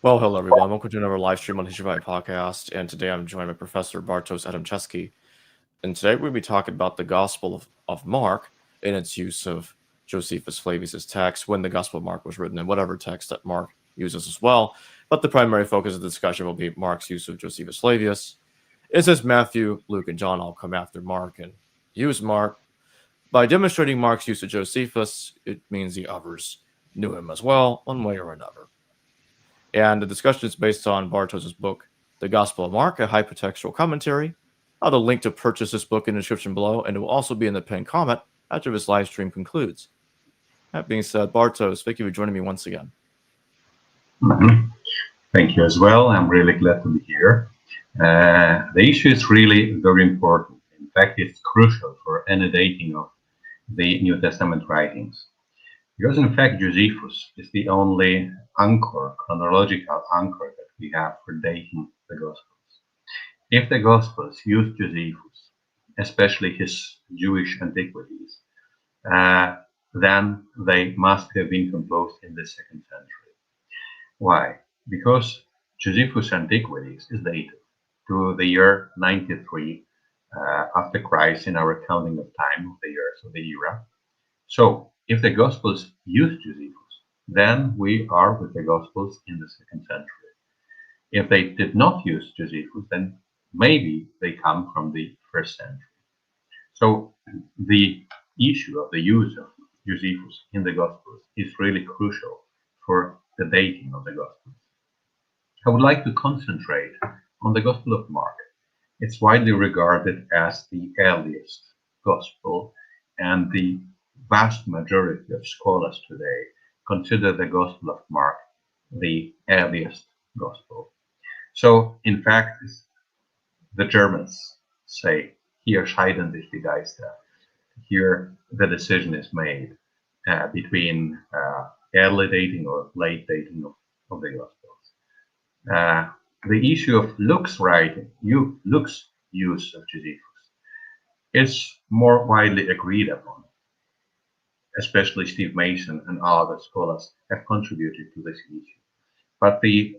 Well, hello everyone. Welcome to another live stream on History by Podcast. And today I'm joined by Professor Bartosz Adamczewski. And today we'll be talking about the Gospel of Mark and its use of Josephus Flavius' text when the Gospel of Mark was written, and whatever text that Mark uses as well. But the primary focus of the discussion will be Mark's use of Josephus Flavius. It says Matthew, Luke, and John all come after Mark and use Mark. By demonstrating Mark's use of Josephus, it means the others knew him as well, one way or another. And the discussion is based on Bartosz's book, The Gospel of Mark, a hypertextual commentary. I'll link to purchase this book in the description below, and it will also be in the pinned comment after this live stream concludes. That being said, Bartosz, thank you for joining me once again. Thank you as well. I'm really glad to be here. The issue is really very important. In fact, it's crucial for any dating of the New Testament writings. Because in fact, Josephus is the only anchor, chronological anchor that we have for dating the Gospels. If the Gospels use Josephus, especially his Jewish antiquities, then they must have been composed in the 2nd century. Why? Because Josephus' antiquities is dated to the year 93 after Christ in our counting of time of the years of the era. So, if the Gospels use Josephus, then we are with the Gospels in the 2nd century. If they did not use Josephus, then maybe they come from the 1st century. So the issue of the use of Josephus in the Gospels is really crucial for the dating of the Gospels. I would like to concentrate on the Gospel of Mark. It's widely regarded as the earliest Gospel, and the vast majority of scholars today consider the Gospel of Mark the earliest Gospel. So, in fact, the Germans say, hier scheiden sich die Geister. Here the decision is made between early dating or late dating of the Gospels. The issue of Luke's writing, Luke's use of Josephus, is more widely agreed upon. Especially Steve Mason and other scholars have contributed to this issue. But the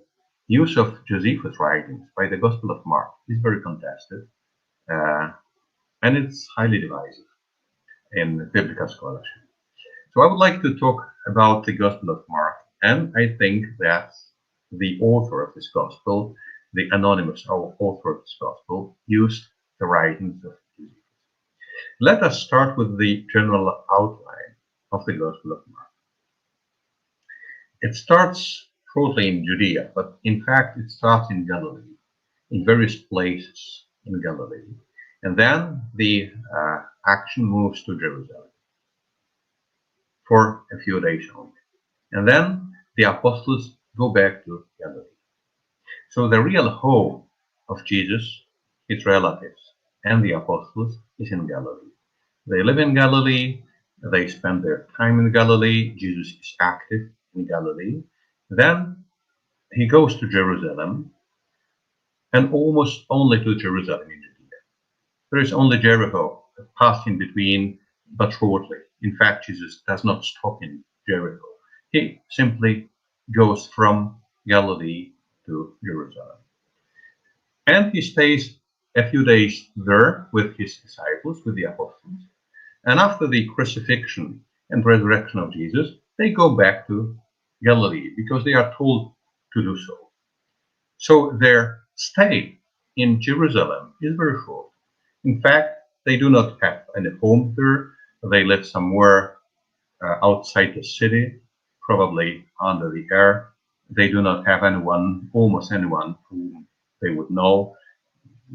use of Josephus' writings by the Gospel of Mark is very contested, and it's highly divisive in biblical scholarship. So I would like to talk about the Gospel of Mark, and I think that the author of this Gospel, the anonymous author of this Gospel, used the writings of Josephus. Let us start with the general outline of the Gospel of Mark. It starts shortly in Judea, but in fact it starts in Galilee, in various places in Galilee. And then the action moves to Jerusalem for a few days only. And then the apostles go back to Galilee. So the real home of Jesus, his relatives, and the apostles is in Galilee. They live in Galilee. They spend their time in Galilee. Jesus is active in Galilee. Then he goes to Jerusalem, and almost only to Jerusalem in Judea. There is only Jericho passing between, but shortly. In fact, Jesus does not stop in Jericho. He simply goes from Galilee to Jerusalem. And he stays a few days there with his disciples, with the apostles. And after the crucifixion and resurrection of Jesus, they go back to Galilee because they are told to do so. So their stay in Jerusalem is very short. In fact, they do not have any home there. They live somewhere outside the city, probably under the air. They do not have anyone, almost anyone, whom they would know,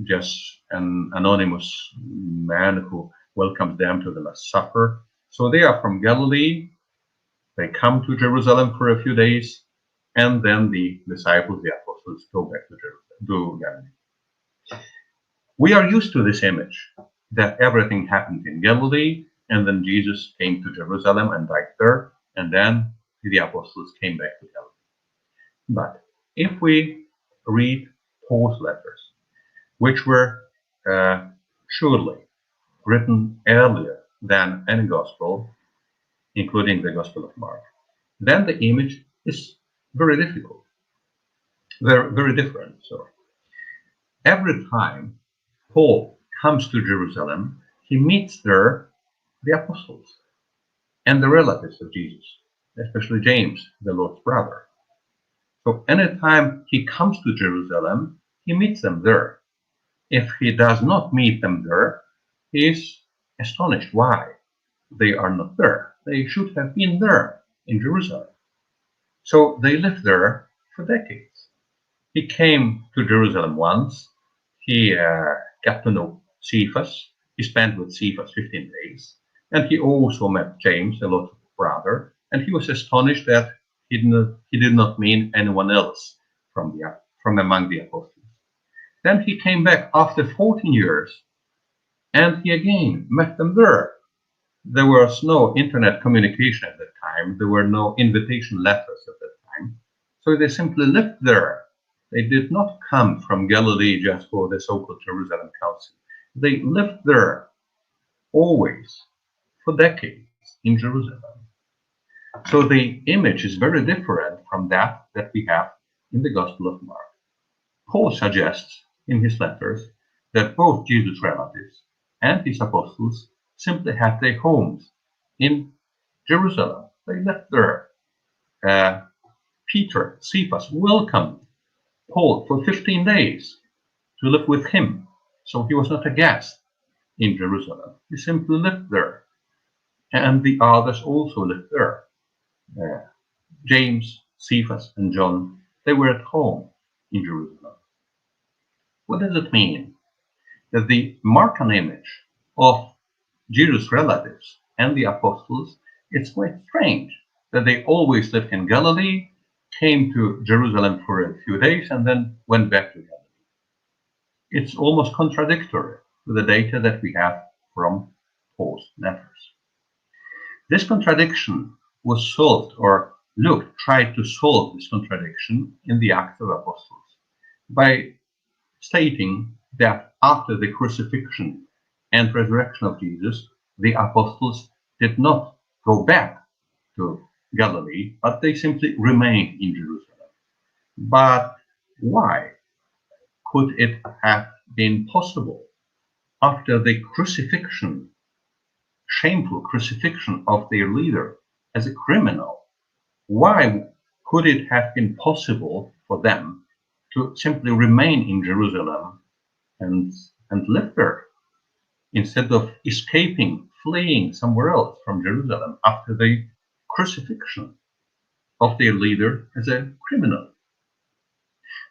just an anonymous man who welcomes them to the Last Supper. So they are from Galilee. They come to Jerusalem for a few days, and then the disciples, the apostles, go back to Galilee. We are used to this image that everything happened in Galilee, and then Jesus came to Jerusalem and died there, and then the apostles came back to Galilee. But if we read Paul's letters, which were surely written earlier than any gospel, including the Gospel of Mark, then the image is very difficult. They're very different. So every time Paul comes to Jerusalem, he meets there the apostles and the relatives of Jesus, especially James, the Lord's brother. So anytime he comes to Jerusalem, he meets them there. If he does not meet them there, he is astonished why they are not there. They should have been there in Jerusalem. So they lived there for decades. He came to Jerusalem once. He got to know Cephas. He spent with Cephas 15 days. And he also met James, the Lord's brother. And he was astonished that he did not meet anyone else from among the apostles. Then he came back after 14 years, and he again met them there. There was no internet communication at that time. There were no invitation letters at that time. So they simply lived there. They did not come from Galilee just for the so-called Jerusalem Council. They lived there always for decades in Jerusalem. So the image is very different from that we have in the Gospel of Mark. Paul suggests in his letters that both Jesus' relatives and his apostles simply had their homes in Jerusalem. They lived there. Peter, Cephas, welcomed Paul for 15 days to live with him. So he was not a guest in Jerusalem. He simply lived there. And the others also lived there. James, Cephas, and John, they were at home in Jerusalem. What does it mean? That the Markan image of Jesus' relatives and the apostles, it's quite strange that they always lived in Galilee, came to Jerusalem for a few days, and then went back to Galilee. It's almost contradictory to the data that we have from Paul's letters. This contradiction was solved, or Luke tried to solve this contradiction in the Acts of Apostles by stating that after the crucifixion and resurrection of Jesus, the apostles did not go back to Galilee, but they simply remained in Jerusalem. But why could it have been possible after the crucifixion, shameful crucifixion of their leader as a criminal? Why could it have been possible for them to simply remain in Jerusalem and live there instead of escaping, fleeing somewhere else from Jerusalem after the crucifixion of their leader as a criminal?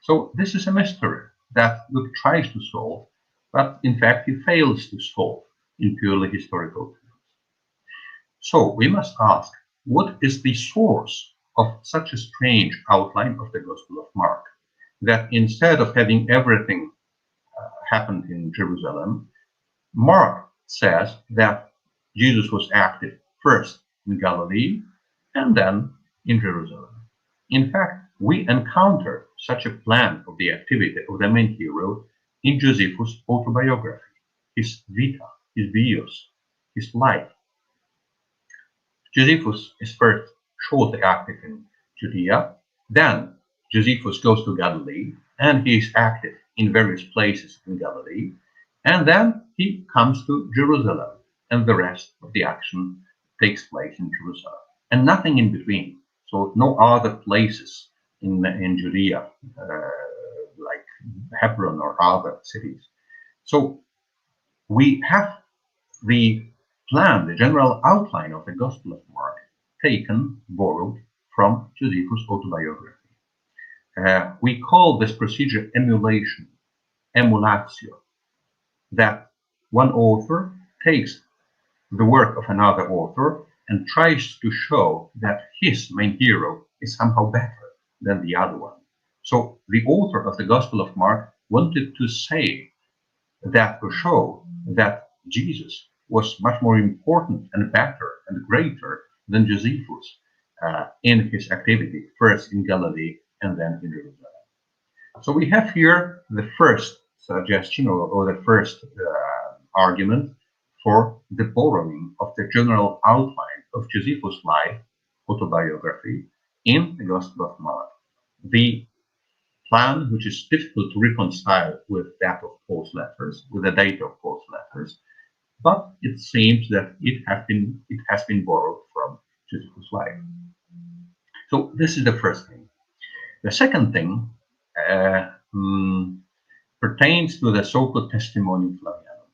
So this is a mystery that Luke tries to solve, but in fact he fails to solve in purely historical terms. So we must ask, what is the source of such a strange outline of the Gospel of Mark, that instead of having everything happened in Jerusalem, Mark says that Jesus was active first in Galilee and then in Jerusalem. In fact, we encounter such a plan of the activity of the main hero in Josephus' autobiography, his vita, his bios, his life. Josephus is first shortly active in Judea, then Josephus goes to Galilee, and he is active in various places in Galilee, and then he comes to Jerusalem, and the rest of the action takes place in Jerusalem, and nothing in between. So no other places in Judea, like Hebron or other cities. So we have the plan, the general outline of the Gospel of Mark, borrowed from Josephus' autobiography. We call this procedure emulation, emulatio, that one author takes the work of another author and tries to show that his main hero is somehow better than the other one. So the author of the Gospel of Mark wanted to say that, to show that Jesus was much more important and better and greater than Josephus in his activity, first in Galilee and then in Jerusalem. So we have here the first suggestion or the first argument for the borrowing of the general outline of Josephus' life autobiography in the Gospel of Mark. The plan which is difficult to reconcile with that of Paul's letters, with the data of Paul's letters, but it seems that it has been borrowed from Josephus' life. So this is the first thing. The second thing pertains to the so-called Testimonium Flavianum.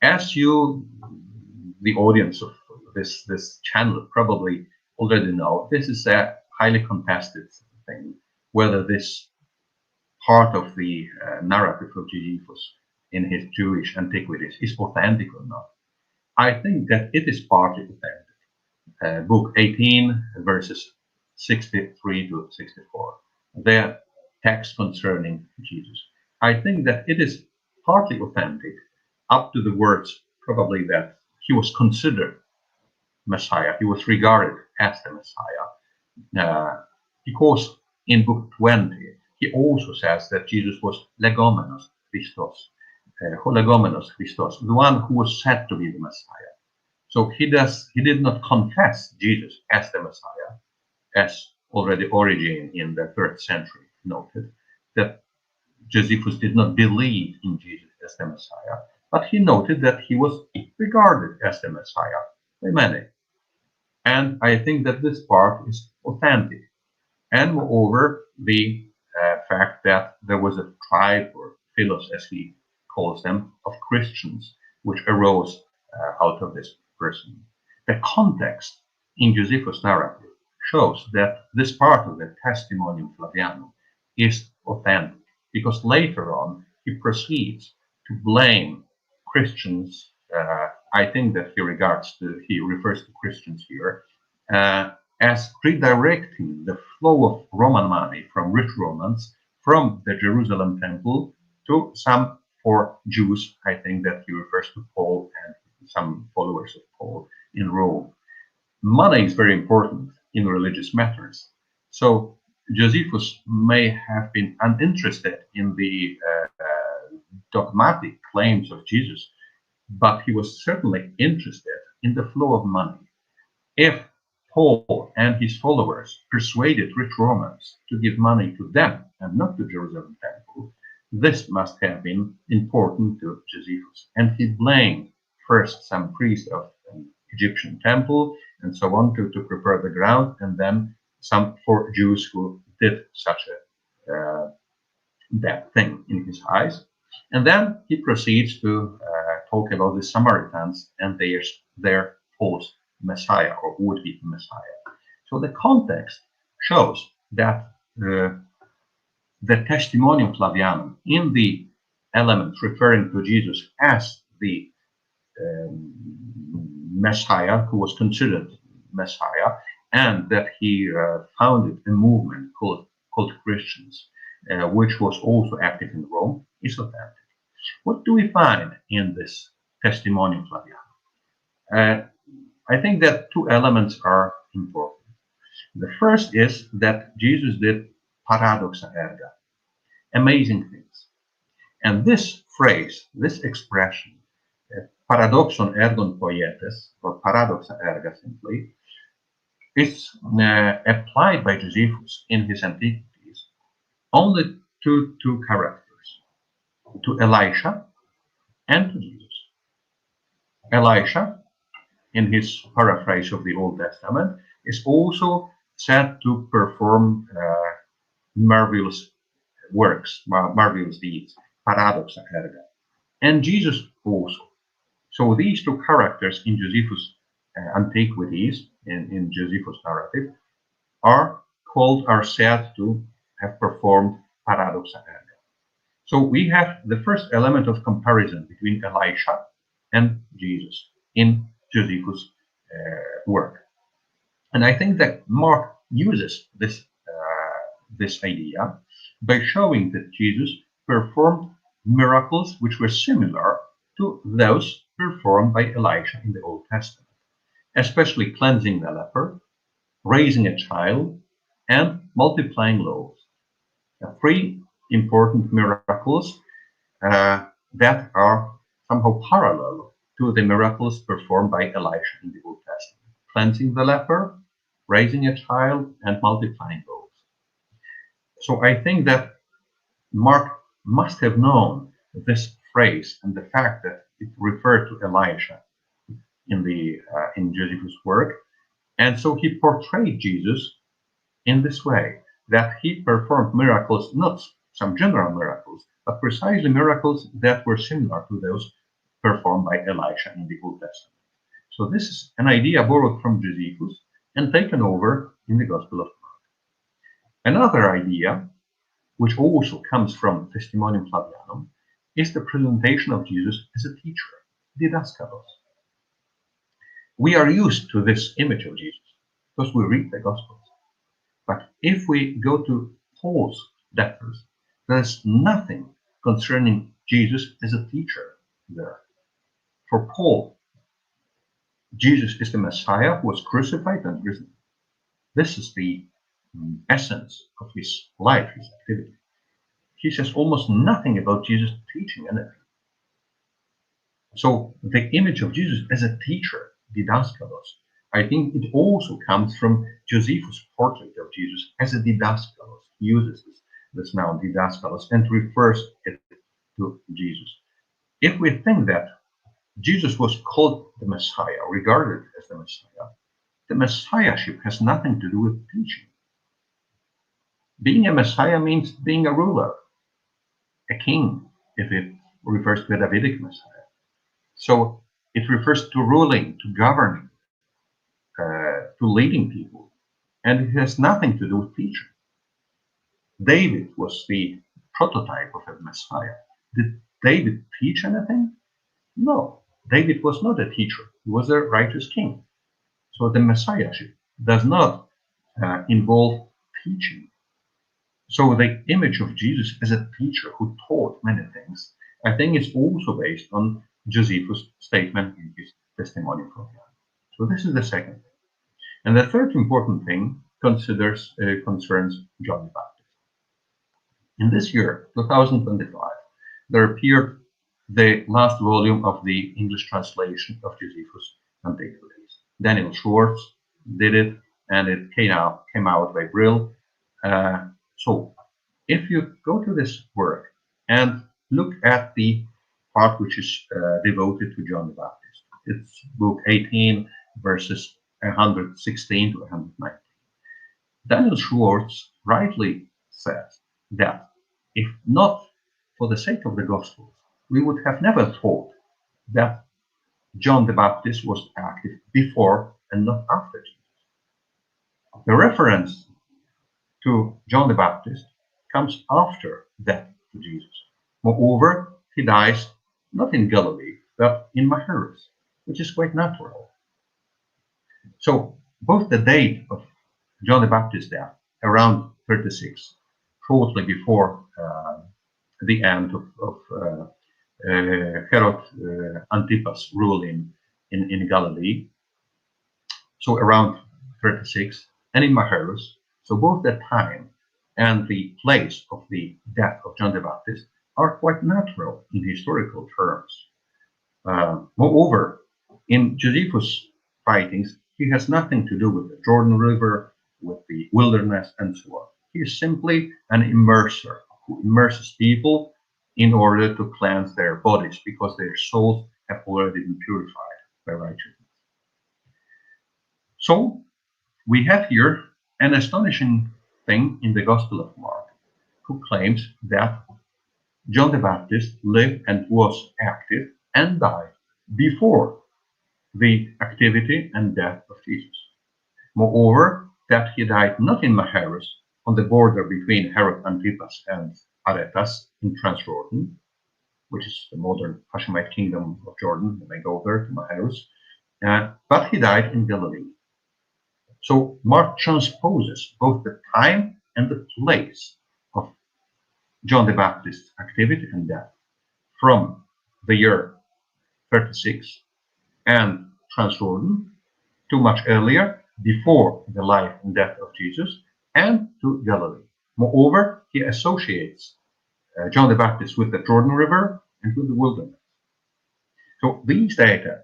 As you, the audience of this channel, probably already know, this is a highly contested thing, whether this part of the narrative of Josephus in his Jewish antiquities is authentic or not. I think that it is partly authentic. Book 18, verses 63 to 64, the text concerning Jesus. I think that it is partly authentic up to the words probably that he was considered Messiah, he was regarded as the Messiah, because in book 20 he also says that Jesus was legomenos Christos, the one who was said to be the Messiah. So he did not confess Jesus as the Messiah, as already Origen in the 3rd century noted, that Josephus did not believe in Jesus as the Messiah, but he noted that he was regarded as the Messiah by many. And I think that this part is authentic. And moreover, the fact that there was a tribe, or philos as he calls them, of Christians, which arose out of this person. The context in Josephus' narrative shows that this part of the Testimonium Flavianum is authentic, because later on he proceeds to blame Christians. I think that he refers to Christians here as redirecting the flow of Roman money from rich Romans from the Jerusalem temple to some poor Jews. I think that he refers to Paul and some followers of Paul in Rome. Money is very important in religious matters. So Josephus may have been uninterested in the dogmatic claims of Jesus, but he was certainly interested in the flow of money. If Paul and his followers persuaded rich Romans to give money to them and not to Jerusalem temple, this must have been important to Josephus. And he blamed first some priest of an Egyptian temple and so on to prepare the ground, and then some 4 Jews who did such a bad thing in his eyes. And then he proceeds to talk about the Samaritans and their false Messiah, or would-be Messiah. So the context shows that the Testimonium Flavianum, in the elements referring to Jesus as the Messiah, who was considered Messiah, and that he founded a movement called Christians, which was also active in Rome, is authentic. What do we find in this Testimonium Flavianum? I think that 2 elements are important. The first is that Jesus did paradoxa erga, amazing things. And this phrase, this expression, paradoxon ergon poietes, or paradoxa erga simply, is applied by Josephus in his Antiquities only to 2 characters, to Elisha and to Jesus. Elisha, in his paraphrase of the Old Testament, is also said to perform marvelous works, marvelous deeds, paradoxa erga, and Jesus also. So these 2 characters in Josephus' Antiquities, in Josephus' narrative, are said to have performed paradoxa erga. So we have the first element of comparison between Elisha and Jesus in Josephus' work. And I think that Mark uses this idea by showing that Jesus performed miracles which were similar to those performed by Elisha in the Old Testament, especially cleansing the leper, raising a child, and multiplying loaves. 3 important miracles that are somehow parallel to the miracles performed by Elisha in the Old Testament: cleansing the leper, raising a child, and multiplying loaves. So I think that Mark must have known this phrase and the fact that it referred to Elisha in Josephus' work, and so he portrayed Jesus in this way, that he performed miracles, not some general miracles, but precisely miracles that were similar to those performed by Elisha in the Old Testament. So this is an idea borrowed from Josephus and taken over in the Gospel of Mark. Another idea, which also comes from Testimonium Flavianum, is the presentation of Jesus as a teacher, didaskalos. We are used to this image of Jesus because we read the Gospels. But if we go to Paul's letters, there's nothing concerning Jesus as a teacher there. For Paul, Jesus is the Messiah who was crucified and risen. This is the essence of his life, his activity. He says almost nothing about Jesus teaching anything. So the image of Jesus as a teacher, didaskalos, I think it also comes from Josephus' portrait of Jesus as a didaskalos. He uses this noun didaskalos and refers it to Jesus. If we think that Jesus was called the Messiah, regarded as the Messiahship has nothing to do with teaching. Being a Messiah means being a ruler, a king, if it refers to a Davidic Messiah. So it refers to ruling, to governing, to leading people, and it has nothing to do with teaching. David was the prototype of a Messiah. Did David teach anything? No, David was not a teacher. He was a righteous king. So the Messiahship does not involve teaching. So the image of Jesus as a teacher who taught many things, I think is also based on Josephus' statement in his Testimonium Flavianum. So this is the second thing. And the third important thing concerns John the Baptist. In this year, 2025, there appeared the last volume of the English translation of Josephus' Antiquities. Daniel Schwartz did it, and it came out by Brill. So if you go to this work and look at the part which is devoted to John the Baptist, it's book 18, verses 116 to 119. Daniel Schwartz rightly says that if not for the sake of the Gospels, we would have never thought that John the Baptist was active before and not after Jesus. The reference to John the Baptist comes after death to Jesus. Moreover, he dies not in Galilee, but in Machaerus, which is quite natural. So both the date of John the Baptist's death, around 36, shortly before the end of Herod Antipas' rule in Galilee, so around 36, and in Machaerus, so both the time and the place of the death of John the Baptist are quite natural in historical terms. Moreover, in Josephus' writings, he has nothing to do with the Jordan River, with the wilderness, and so on. He is simply an immerser who immerses people in order to cleanse their bodies because their souls have already been purified by righteousness. So we have here an astonishing thing in the Gospel of Mark, who claims that John the Baptist lived and was active and died before the activity and death of Jesus. Moreover, that he died not in Machaerus, on the border between Herod Antipas and Aretas in Transjordan, which is the modern Hashemite kingdom of Jordan, when they go there to Machaerus, but he died in Galilee. So Mark transposes both the time and the place of John the Baptist's activity and death from the year 36 and Transjordan to much earlier, before the life and death of Jesus, and to Galilee. Moreover, he associates John the Baptist with the Jordan River and with the wilderness. So these data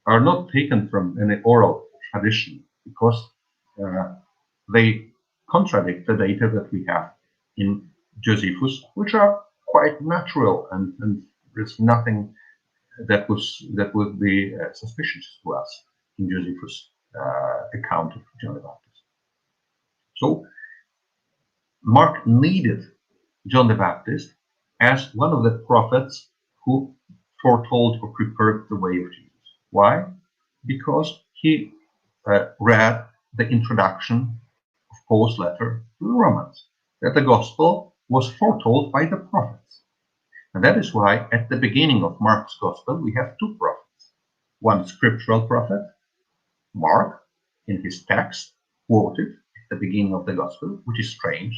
are not taken from any oral tradition because they contradict the data that we have in Josephus, which are quite natural, and there's nothing that would be suspicious to us in Josephus' account of John the Baptist. So Mark needed John the Baptist as one of the prophets who foretold or prepared the way of Jesus. Why? Because he read the introduction of Paul's letter to the Romans, that the gospel was foretold by the prophets. And that is why at the beginning of Mark's gospel we have two prophets. One scriptural prophet, Mark, in his text, quoted at the beginning of the gospel, which is strange.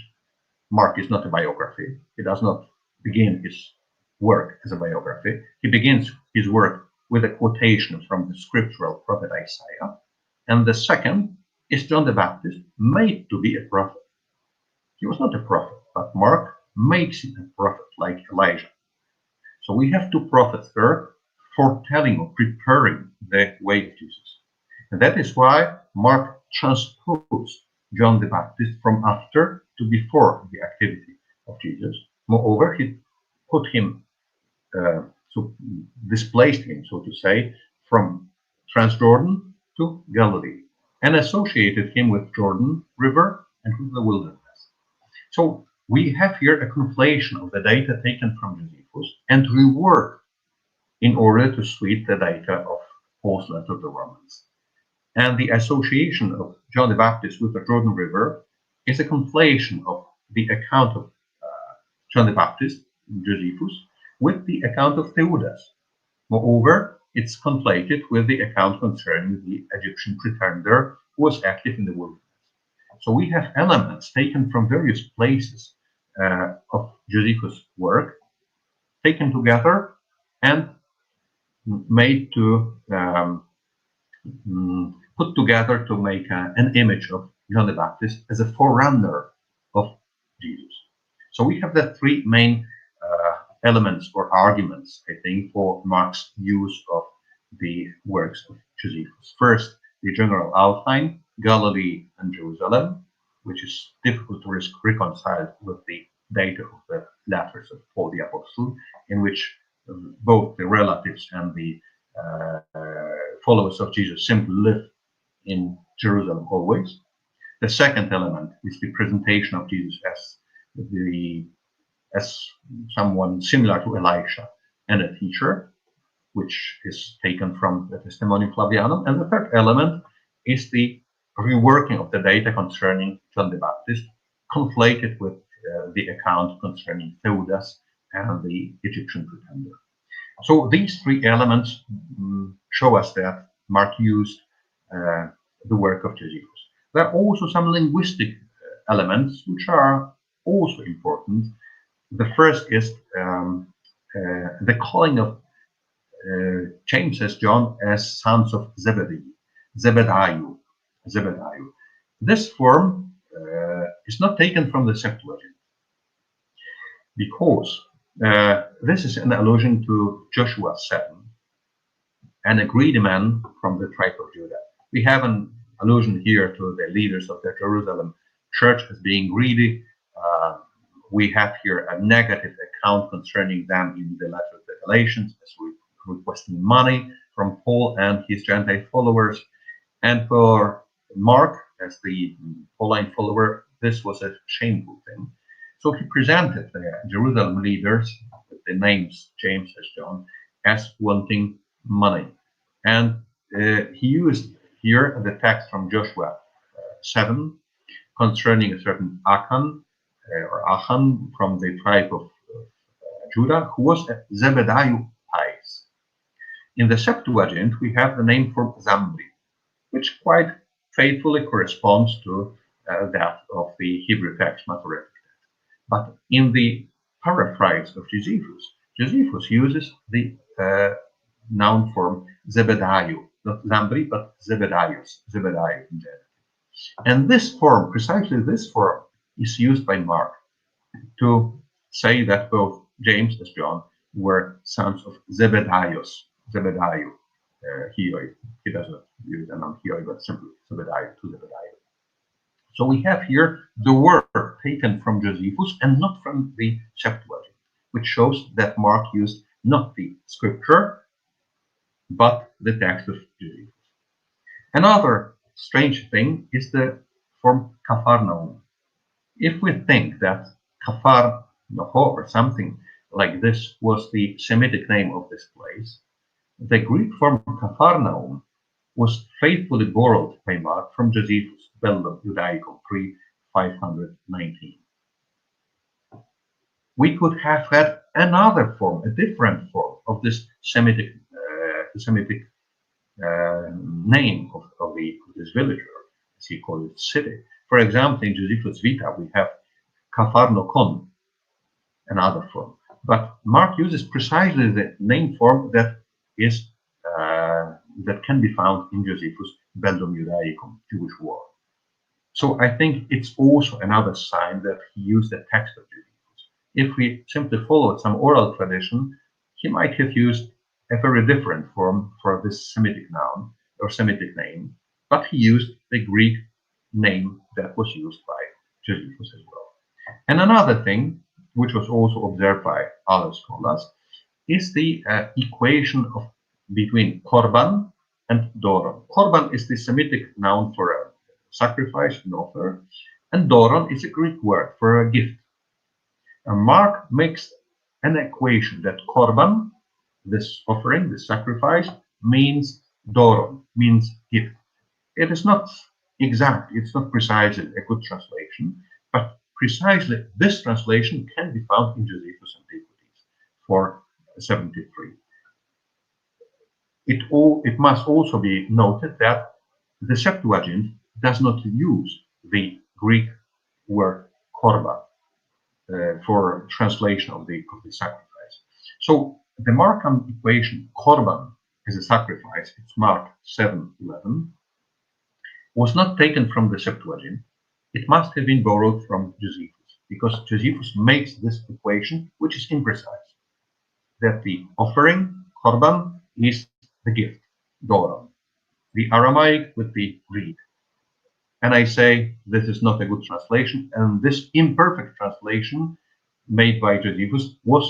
Mark is not a biography. He does not begin his work as a biography. He begins his work with a quotation from the scriptural prophet Isaiah. And the second is John the Baptist, made to be a prophet. He was not a prophet, but Mark makes him a prophet like Elijah. So we have two prophets there foretelling or preparing the way of Jesus. And that is why Mark transposed John the Baptist from after to before the activity of Jesus. Moreover, he put him, so displaced him, so to say, from Transjordan to Galilee, and associated him with Jordan River and with the wilderness. So we have here a conflation of the data taken from Josephus and reworked in order to suit the data of Paul's letter to the Romans. And the association of John the Baptist with the Jordan River is a conflation of the account of John the Baptist, Josephus, with the account of Theudas. Moreover, it's conflated with the account concerning the Egyptian pretender who was active in the wilderness. So we have elements taken from various places of Josephus' work, taken together and made to put together to make an image of John the Baptist as a forerunner of Jesus. So we have the three main elements or arguments, I think, for Mark's use of the works of Josephus. First, the general outline, Galilee and Jerusalem, which is difficult to reconcile with the data of the letters of Paul the Apostle, in which both the relatives and the followers of Jesus simply live in Jerusalem always. The second element is the presentation of Jesus as someone similar to Elisha and a teacher, which is taken from the Testimonium Flavianum. And the third element is the reworking of the data concerning John the Baptist, conflated with the account concerning Theudas and the Egyptian pretender. So these three elements show us that Mark used the work of Josephus. There are also some linguistic elements which are also important. The first is the calling of James as John as sons of Zebediah. This form is not taken from the Septuagint, because this is an allusion to Joshua 7, an greedy man from the tribe of Judah. We have an allusion here to the leaders of the Jerusalem church as being greedy. We have here a negative account concerning them in the letter of the Galatians, as requesting money from Paul and his Gentile followers. And for Mark, as the Pauline follower, this was a shameful thing. So he presented the Jerusalem leaders with the names James as John as wanting money. And he used here the text from Joshua 7 concerning a certain Achan from the tribe of Judah, who was a Zebediah. In the Septuagint, we have the name for Zambri, which quite faithfully corresponds to that of the Hebrew text, Masoretic text. But in the paraphrase of Josephus uses the noun form Zebediah, not Zambri, but Zebediah in general. And this form, precisely this form, is used by Mark to say that both James and John were sons of Zebediah. He does not use the noun Hioi, but simply Zebediah to Zebediah. So we have here the word taken from Josephus and not from the Septuagint, which shows that Mark used not the scripture, but the text of Josephus. Another strange thing is the form Capharnaum. If we think that Kafar Noho or something like this was the Semitic name of this place, the Greek form Capharnaum was faithfully borrowed by Mark from Josephus, Bellum Judaicum 519. We could have had another form, a different form of this Semitic name of this villager, as he called it, city. For example, in Josephus' Vita, we have Capharnocon, another form. But Mark uses precisely the name form that is that can be found in Josephus' Bellum Judaicum, Jewish War. So I think it's also another sign that he used the text of Josephus. If we simply followed some oral tradition, he might have used a very different form for this Semitic noun or Semitic name, but he used the Greek name that was used by Josephus as well. And another thing, which was also observed by other scholars, is the equation of between korban and doron. Korban is the Semitic noun for a sacrifice, an offer, and doron is a Greek word for a gift. And Mark makes an equation that korban, this offering, this sacrifice, means doron, means gift. It is not exact, it's not precisely a good translation, but precisely this translation can be found in Josephus' Antiquities 473. It must also be noted that the Septuagint does not use the Greek word korban for translation of the sacrifice. So the Markan equation, korban as a sacrifice, it's Mark 7:11, was not taken from the Septuagint. It must have been borrowed from Josephus, because Josephus makes this equation, which is imprecise, that the offering, korban, is the gift, doron, the Aramaic with the Greek. And I say this is not a good translation, and this imperfect translation made by Josephus was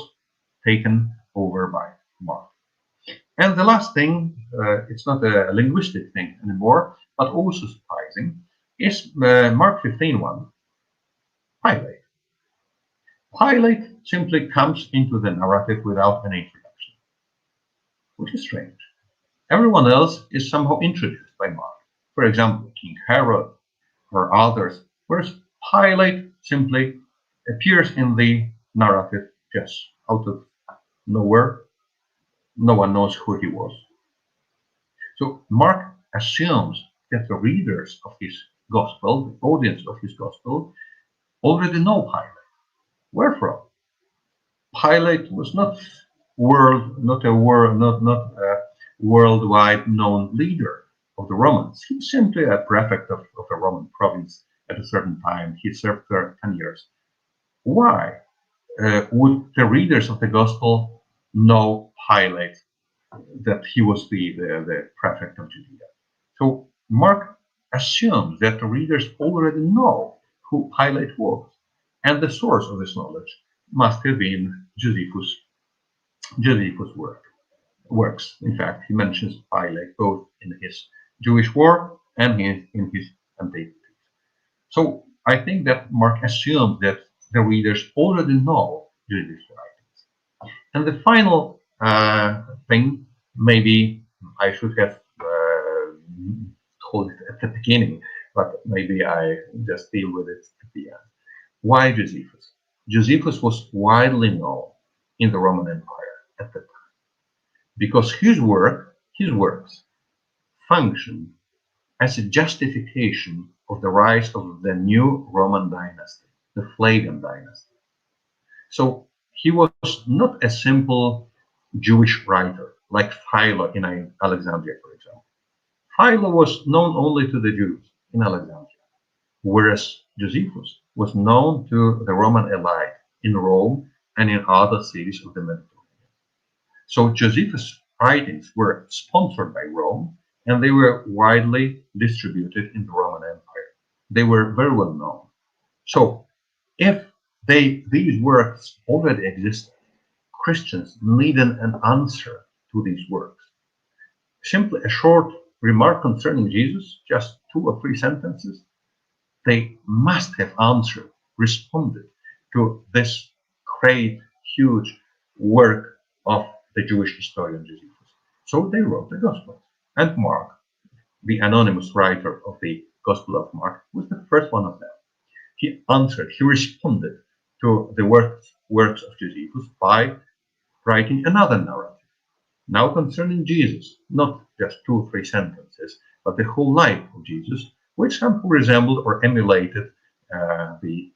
taken over by Mark. And the last thing, it's not a linguistic thing anymore, but also surprising, is Mark 15:1, Pilate. Pilate simply comes into the narrative without an introduction, which is strange. Everyone else is somehow introduced by Mark. For example, King Herod or others, whereas Pilate simply appears in the narrative just out of nowhere. No one knows who he was. So Mark assumes that the readers of his gospel, the audience of his gospel, already know Pilate. Wherefrom? Pilate was not a worldwide known leader of the Romans. He's simply a prefect of a Roman province at a certain time. He served for 10 years. Why would the readers of the gospel know Pilate, that he was the prefect of Judea? So Mark assumes that the readers already know who Pilate was, and the source of this knowledge must have been Josephus' works. In fact, he mentions Pilate both in his Jewish War and in his Antiquities. So I think that Mark assumes that the readers already know Josephus' writings. And the final thing, maybe I should have told it at the beginning, but maybe I just deal with it at the end. Why Josephus? Josephus was widely known in the Roman Empire at the time, because his works function as a justification of the rise of the new Roman dynasty, the Flavian dynasty. So he was not a simple Jewish writer like Philo in Alexandria, for example. Philo was known only to the Jews in Alexandria, whereas Josephus was known to the Roman elite in Rome and in other cities of the Mediterranean. So Josephus' writings were sponsored by Rome, and they were widely distributed in the Roman Empire. They were very well known. So if these works already existed, Christians needed an answer to these works. Simply a short remark concerning Jesus, just 2 or 3 sentences, they must have answered, responded to this great, huge work of the Jewish historian Josephus. So they wrote the Gospel. And Mark, the anonymous writer of the Gospel of Mark, was the first one of them. He answered, he responded to the works of Josephus by writing another narrative. Now concerning Jesus, not just 2 or 3 sentences, but the whole life of Jesus, which somehow resembled or emulated the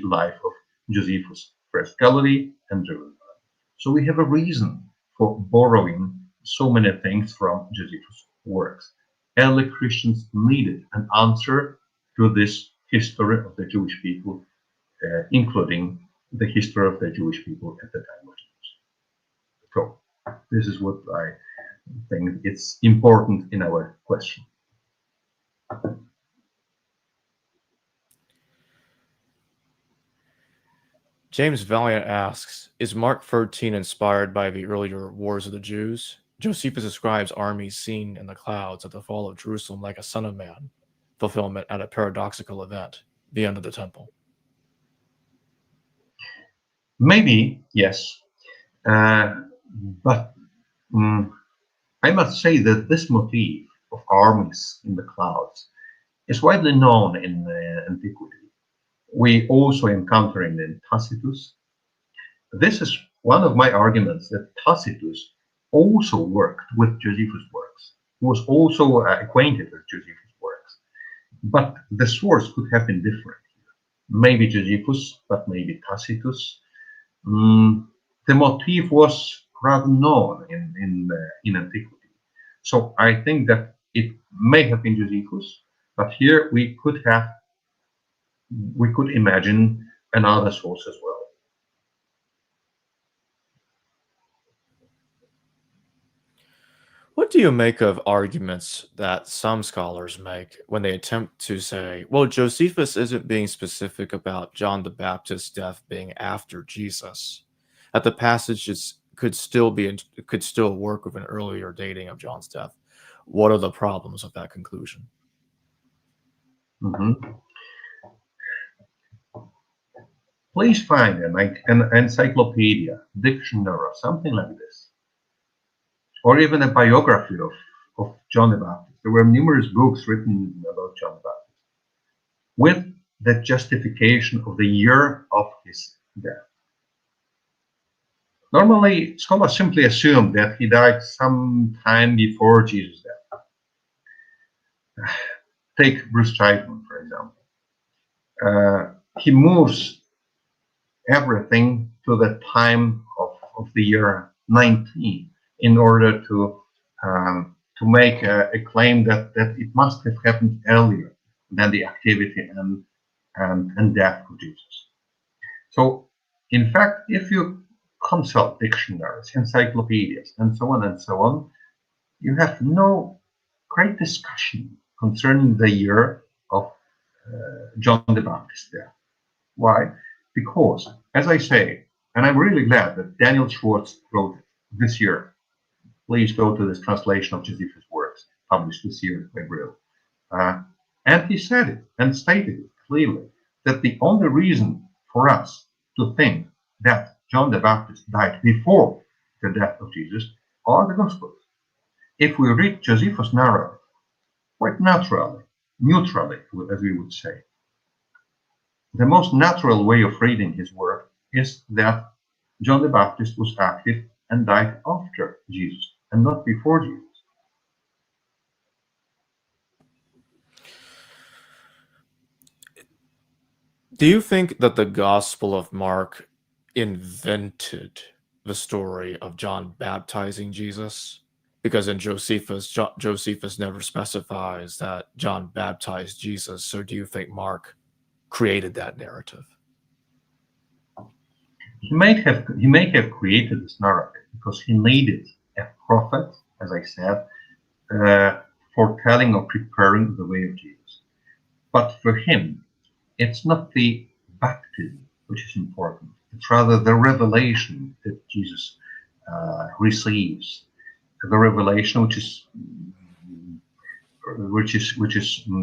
life of Josephus, first Galilee and Jerusalem. So we have a reason for borrowing so many things from Josephus' works. Early Christians needed an answer to this history of the Jewish people, including the history of the Jewish people at the time of Jesus. So this is what I think it's important in our question. James Valiant asks, is Mark 13 inspired by the earlier Wars of the Jews? Josephus describes armies seen in the clouds at the fall of Jerusalem like a son of man, fulfillment at a paradoxical event, the end of the temple. Maybe, yes. But I must say that this motif of armies in the clouds is widely known in antiquity. We also encounter it in Tacitus. This is one of my arguments, that Tacitus also worked with Josephus' works. He was also acquainted with Josephus' works. But the source could have been different here. Maybe Josephus, but maybe Tacitus. The motif was rather known in antiquity. So I think that it may have been Josephus, but here we could imagine another source as well. What do you make of arguments that some scholars make when they attempt to say, well, Josephus isn't being specific about John the Baptist's death being after Jesus, that the passages could still work with an earlier dating of John's death? What are the problems of that conclusion? Please find an encyclopedia, dictionary, or something like this, or even a biography of John the Baptist. There were numerous books written about John the Baptist with the justification of the year of his death. Normally, scholars simply assume that he died some time before Jesus' death. Take Bruce Chapman, for example. He moves everything to the time of the year 19 in order to make a claim that it must have happened earlier than the activity and death of Jesus. So, in fact, if you consult dictionaries, encyclopedias, and so on, you have no great discussion concerning the year of John the Baptist's death. Why? Because, as I say, and I'm really glad that Daniel Schwartz wrote it this year. Please go to this translation of Josephus' works, published this year by Brill. And he said it and stated it clearly, that the only reason for us to think that John the Baptist died before the death of Jesus are the Gospels. If we read Josephus' narrative quite naturally, neutrally, as we would say, the most natural way of reading his work is that John the Baptist was active and died after Jesus and not before Jesus. Do you think that the Gospel of Mark invented the story of John baptizing Jesus? Because in Josephus never specifies that John baptized Jesus. So do you think Mark created that narrative? He may have created this narrative because he needed a prophet, as I said, foretelling or preparing the way of Jesus. But for him, it's not the baptism which is important. It's rather the revelation that Jesus receives, the revelation which is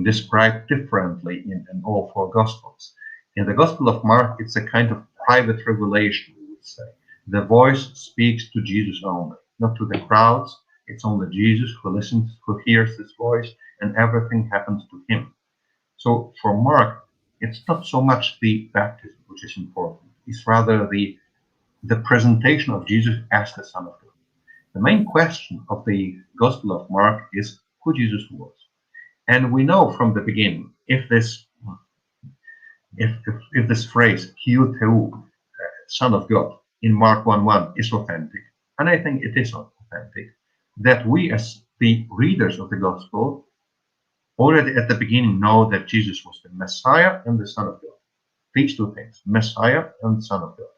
described differently in all four Gospels. In the Gospel of Mark, it's a kind of private revelation, we would say. The voice speaks to Jesus only, not to the crowds. It's only Jesus who listens, who hears this voice, and everything happens to him. So for Mark, it's not so much the baptism which is important. It's rather the presentation of Jesus as the Son of God. The main question of the Gospel of Mark is who Jesus was. And we know from the beginning, if this phrase, Hio Theou, Son of God, in Mark 1:1 is authentic, and I think it is authentic, that we as the readers of the Gospel already at the beginning know that Jesus was the Messiah and the Son of God. These two things, Messiah and Son of God.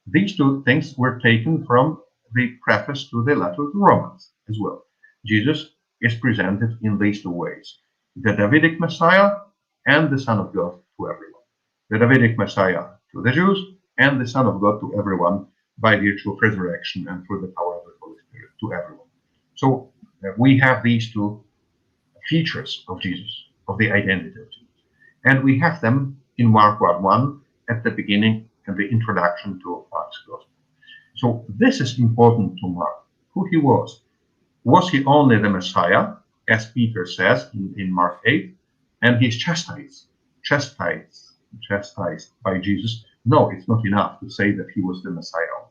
These two things were taken from the preface to the letter to Romans as well. Jesus is presented in these two ways: the Davidic Messiah and the Son of God to everyone. The Davidic Messiah to the Jews and the Son of God to everyone by virtue of resurrection and through the power of the Holy Spirit to everyone. So we have these two features of Jesus, of the identity of Jesus. And we have them in Mark 1:1 at the beginning and the introduction to Mark's Gospel. So this is important to Mark, who he was. Was he only the Messiah, as Peter says in Mark 8, and he's chastised by Jesus? No, it's not enough to say that he was the Messiah.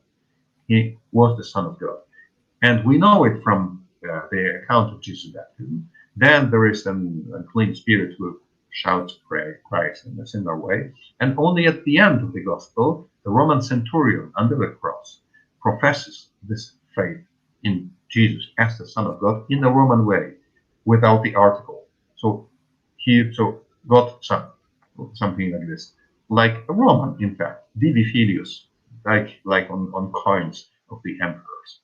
He was the Son of God. And we know it from the account of Jesus' baptism. Then there is an unclean spirit who shouts Christ in a similar way. And only at the end of the Gospel, the Roman centurion under the cross professes this faith in Jesus as the Son of God in the Roman way, without the article. So God Son, something like this, like a Roman, in fact, Divi Filius, like on coins of the emperors.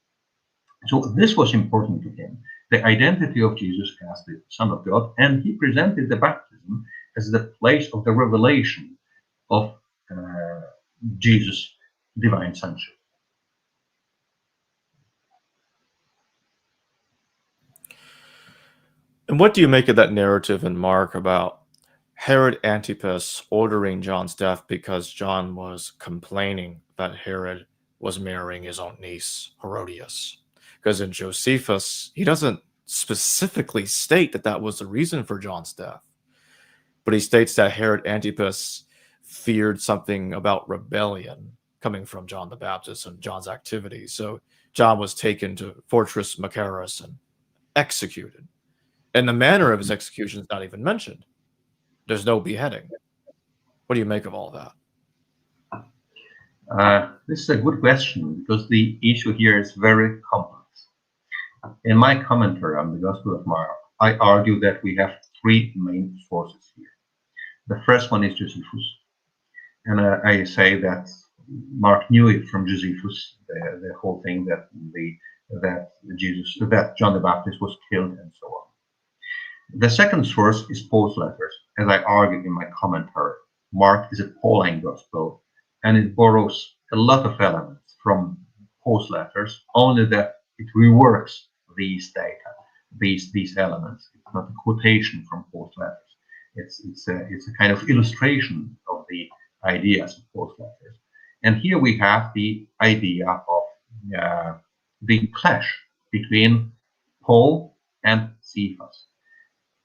So this was important to him, the identity of Jesus as the Son of God, and he presented the baptism as the place of the revelation of Jesus' divine sonship. And what do you make of that narrative in Mark about Herod Antipas ordering John's death because John was complaining that Herod was marrying his own niece, Herodias? Because in Josephus, he doesn't specifically state that that was the reason for John's death, but he states that Herod Antipas feared something about rebellion coming from John the Baptist and John's activities. So John was taken to Fortress Machaerus and executed. And the manner of his execution is not even mentioned. There's no beheading. What do you make of all that? This is a good question, because the issue here is very complex. In my commentary on the Gospel of Mark, I argue that we have three main sources here. The first one is Josephus. And I say that Mark knew it from Josephus, the whole thing that John the Baptist was killed and so on. The second source is Paul's letters. As I argued in my commentary, Mark is a Pauline gospel, and it borrows a lot of elements from Paul's letters, only that it reworks these data, these elements. It's not a quotation from Paul's letters. It's a kind of illustration of the ideas of Paul's letters. And here we have the idea of the clash between Paul and Cephas.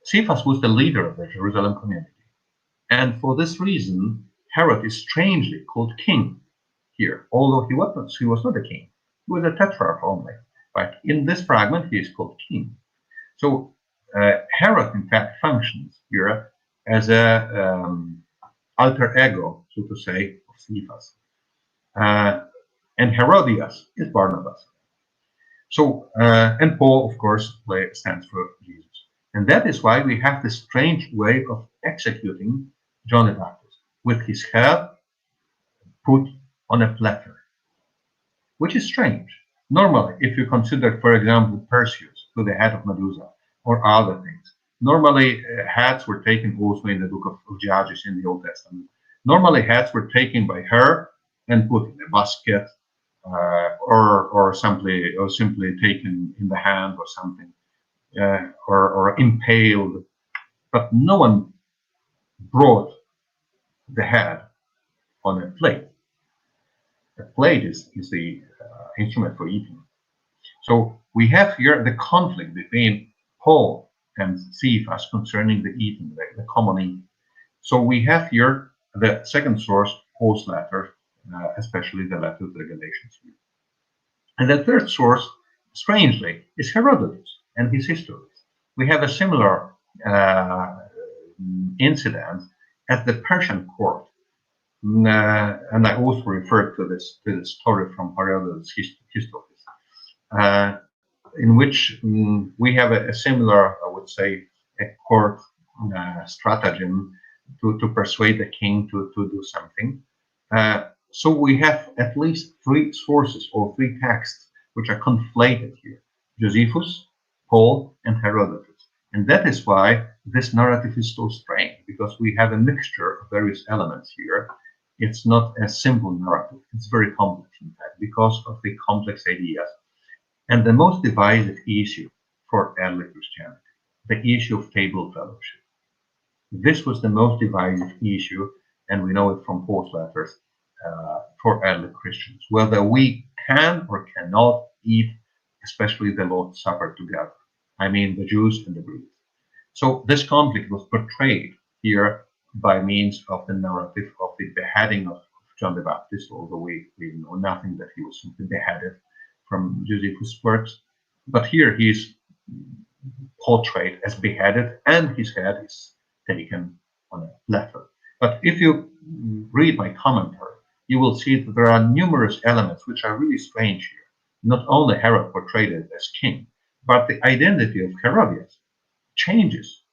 Cephas was the leader of the Jerusalem community, and for this reason, Herod is strangely called king here, although he was not a king. He was a tetrarch only, but in this fragment he is called king. So Herod, in fact, functions here as a alter ego, so to say, of Cephas, and Herodias is Barnabas. So and Paul, of course, stands for Jesus. And that is why we have this strange way of executing John the Baptist, with his head put on a platter, which is strange. Normally, if you consider, for example, Perseus to the head of Medusa or other things, Normally, hats were taken also in the book of Judges in the Old Testament. Normally, hats were taken by her and put in a basket, or simply taken in the hand or something, or impaled. But no one brought the head on a plate. A plate is the instrument for eating. So we have here the conflict between Paul and Cephas concerning the eating, the common eating. So we have here the second source, Paul's letter, especially the letter to the Galatians. And the third source, strangely, is Herodotus and his histories. We have a similar incident at the Persian court. And I also referred to this story from Herodotus' histories, in which we have a similar, I would say, a court stratagem to persuade the king to do something. So we have at least three sources or three texts which are conflated here: Josephus, Paul, and Herodotus. And that is why this narrative is so strange, because we have a mixture of various elements here. It's not a simple narrative. It's very complex, in fact, because of the complex ideas. And the most divisive issue for early Christianity, the issue of table fellowship. This was the most divisive issue, and we know it from Paul's letters, for early Christians, whether we can or cannot eat, especially the Lord's Supper, together. I mean, the Jews and the Greeks. So this conflict was portrayed here by means of the narrative of the beheading of John the Baptist, although we know nothing that he was simply beheaded from Josephus' works. But here he is portrayed as beheaded, and his head is taken on a platter. But if you read my commentary, you will see that there are numerous elements which are really strange here. Not only Herod portrayed as king, but the identity of Herodias changes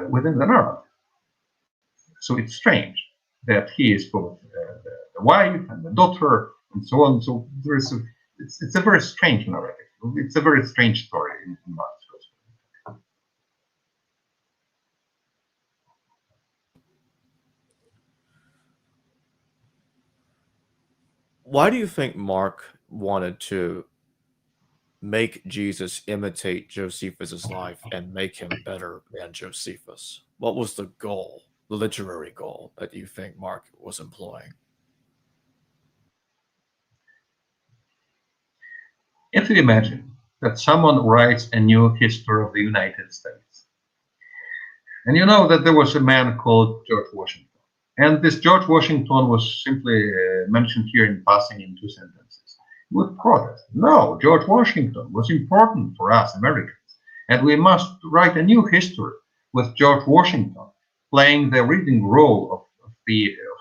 within the narrative. So it's strange that he is both the wife and the daughter and so on. So it's a very strange narrative. It's a very strange story in Mark's gospel. Why do you think Mark wanted to make Jesus imitate Josephus's life and make him better than Josephus? What was the goal, the literary goal, that you think Mark was employing? If you imagine that someone writes a new history of the United States, and you know that there was a man called George Washington, and this George Washington was simply mentioned here in passing in two sentences, you would protest. No, George Washington was important for us Americans, and we must write a new history with George Washington playing the leading role of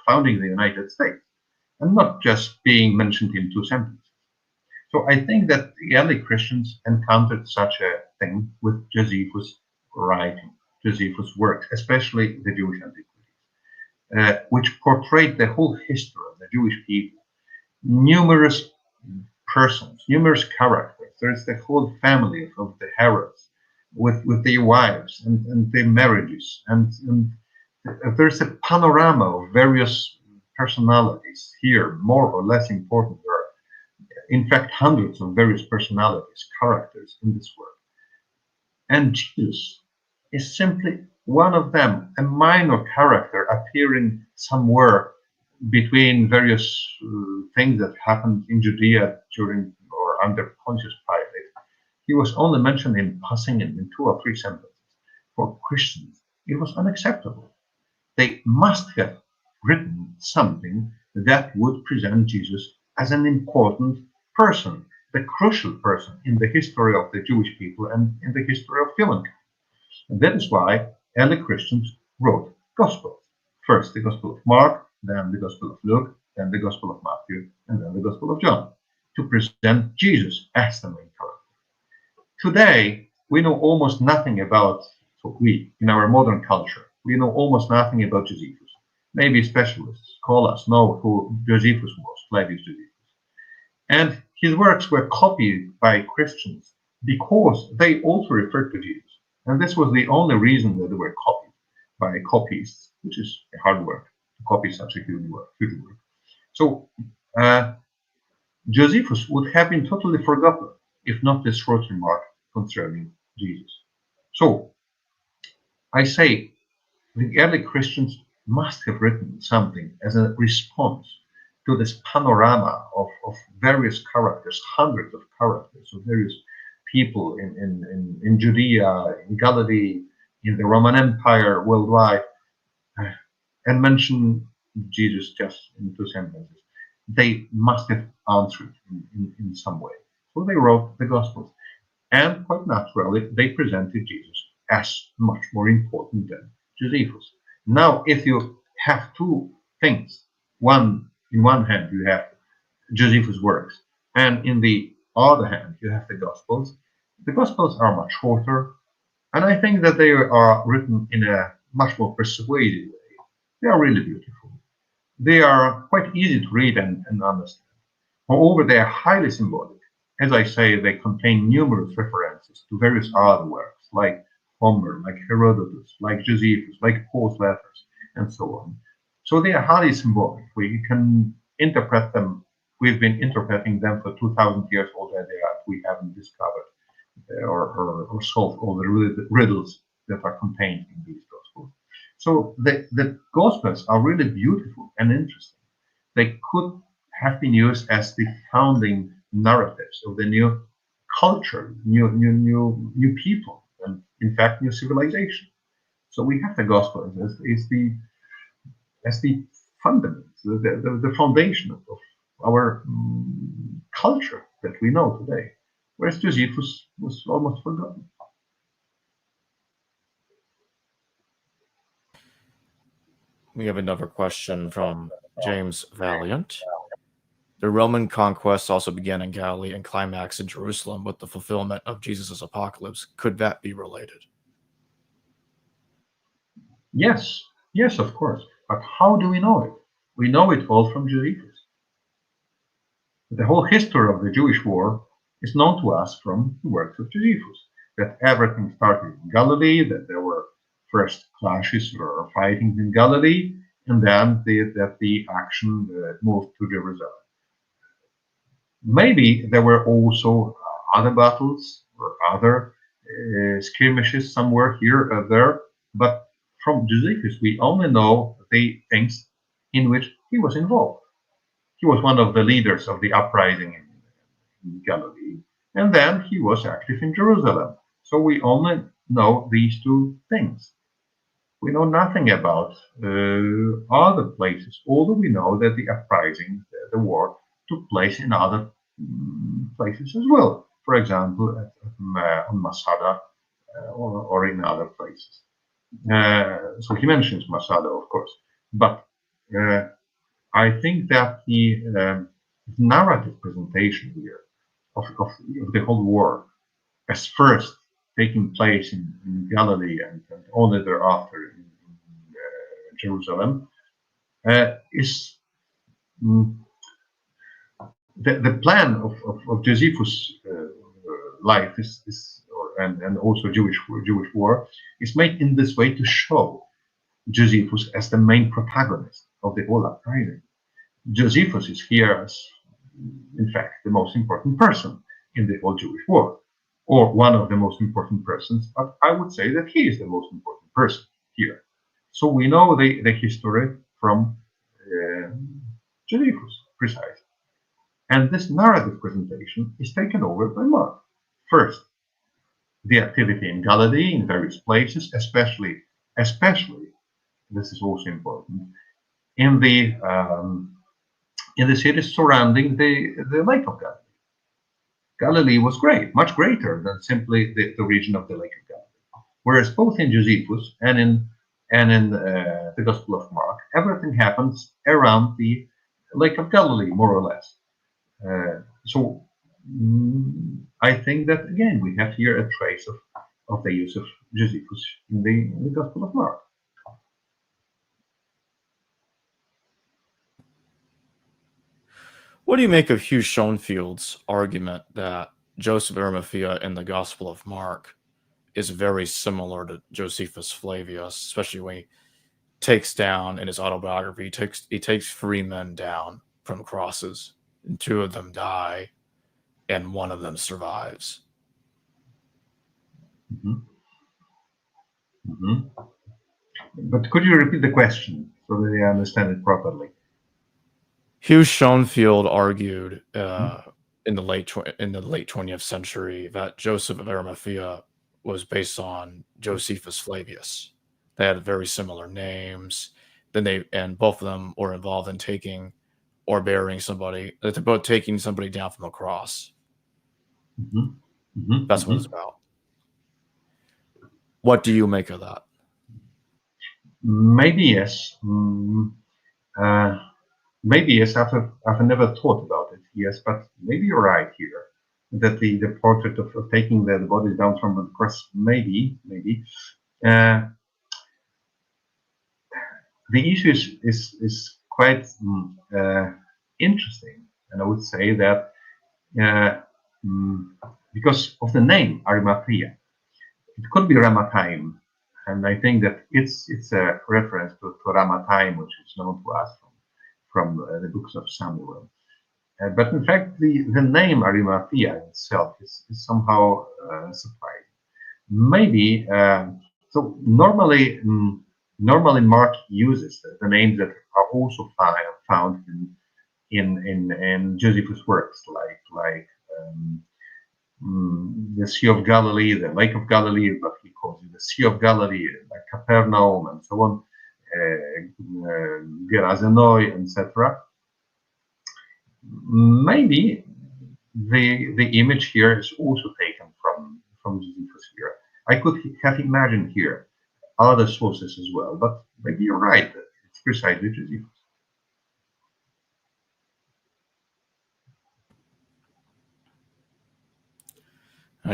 founding the United States, and not just being mentioned in two sentences. So I think that the early Christians encountered such a thing with Josephus' writing, Josephus' works, especially the Jewish antiquities, which portrayed the whole history of the Jewish people. Numerous persons, numerous characters. There's the whole family of the Herods with their wives and their marriages. And there's a panorama of various personalities here, more or less important. There are, in fact, hundreds of various personalities, characters in this work. And Jesus is simply one of them, a minor character appearing somewhere between various things that happened in Judea during or under Pontius Pilate. He was only mentioned in passing in two or three sentences. For Christians, it was unacceptable. They must have written something that would present Jesus as an important person, the crucial person in the history of the Jewish people and in the history of humankind. And that is why early Christians wrote Gospels. First the Gospel of Mark, then the Gospel of Luke, then the Gospel of Matthew, and then the Gospel of John, to present Jesus as the main character. Today, we know almost nothing about, in our modern culture, we know almost nothing about Josephus. Maybe specialists, scholars know who Josephus was, Flavius Josephus. And his works were copied by Christians because they also referred to Jesus. And this was the only reason that they were copied by copyists, which is hard work to copy such a huge work. So Josephus would have been totally forgotten if not this short remark concerning Jesus. So I say the early Christians must have written something as a response to this panorama of various characters, hundreds of characters of various people in Judea, in Galilee, in the Roman Empire, worldwide, and mention Jesus just in two sentences. They must have answered in some way. So they wrote the Gospels. And quite naturally, they presented Jesus as much more important than Josephus. Now, if you have two things, in one hand you have Josephus' works, and in the other hand you have the Gospels are much shorter, and I think that they are written in a much more persuasive way. They are really beautiful. They are quite easy to read and understand. Moreover, they are highly symbolic. As I say, they contain numerous references to various other works, like Homer, like Herodotus, like Josephus, like Paul's letters, and so on. So they are highly symbolic. We can interpret them. We've been interpreting them for 2,000 years already, and we haven't discovered or solved all the riddles that are contained in these Gospels. So the Gospels are really beautiful and interesting. They could have been used as the founding narratives of the new culture, new people, and in fact, new civilization. So we have the Gospels as the fundament, the foundation of our culture that we know today, whereas Josephus was almost forgotten. We have another question from James Valiant. The Roman conquest also began in Galilee and climaxed in Jerusalem with the fulfillment of Jesus' apocalypse. Could that be related? Yes, of course. But how do we know it? We know it all from Josephus. The whole history of the Jewish war is known to us from the works of Josephus. That everything started in Galilee, that there were first clashes or fightings in Galilee, and then that the action moved to Jerusalem. Maybe there were also other battles or other skirmishes somewhere here or there, but from Josephus we only know the things in which he was involved. He was one of the leaders of the uprising in Galilee, and then he was active in Jerusalem. So we only know these two things. We know nothing about other places, although we know that the uprising, the war, took place in other places as well. For example, on Masada or in other places. So he mentions Masada, of course, but I think that the narrative presentation here of the whole war as first taking place in Galilee and only thereafter in Jerusalem is the plan of Josephus' life and also Jewish war is made in this way to show Josephus as the main protagonist of the whole uprising. Josephus is here as, in fact, the most important person in the whole Jewish war, or one of the most important persons, but I would say that he is the most important person here. So we know the history from Josephus, precisely. And this narrative presentation is taken over by Mark. First, the activity in Galilee, in various places, especially, this is also important, in the cities surrounding the Lake of Galilee. Galilee was great, much greater than simply the region of the Lake of Galilee. Whereas both in Josephus and in the Gospel of Mark, everything happens around the Lake of Galilee, more or less. So I think that again we have here a trace of the use of Josephus in the Gospel of Mark. What do you make of Hugh Schoenfield's argument that Joseph of Arimathea in the Gospel of Mark is very similar to Josephus Flavius, especially when he takes down in his autobiography. He takes 3 men down from crosses, and 2 of them die, and 1 of them survives. But could you repeat the question so that I understand it properly? Hugh Schoenfield argued in the late 20th century that Joseph of Arimathea was based on Josephus Flavius. They had very similar names. And both of them were involved in taking or burying somebody. They're both taking somebody down from a cross. That's what it's about. What do you make of that? Maybe yes. Maybe yes. I've never thought about it. Yes, but maybe you're right here. That the portrait of taking the bodies down from the cross. Maybe. The issue is quite interesting, and I would say that because of the name Arimathea, it could be Ramathaim, and I think that it's a reference to Ramathaim, which is known to us from the books of Samuel. But in fact, the name Arimathea itself is somehow surprising. Maybe so. Normally, Mark uses the names that are also found in Josephus' works, like the Sea of Galilee, the Lake of Galilee, but he calls it the Sea of Galilee, like Capernaum and so on, Gerazenoi, etc. Maybe the image here is also taken from Josephus here. I could have imagined here other sources as well, but maybe you're right. It's precisely Josephus.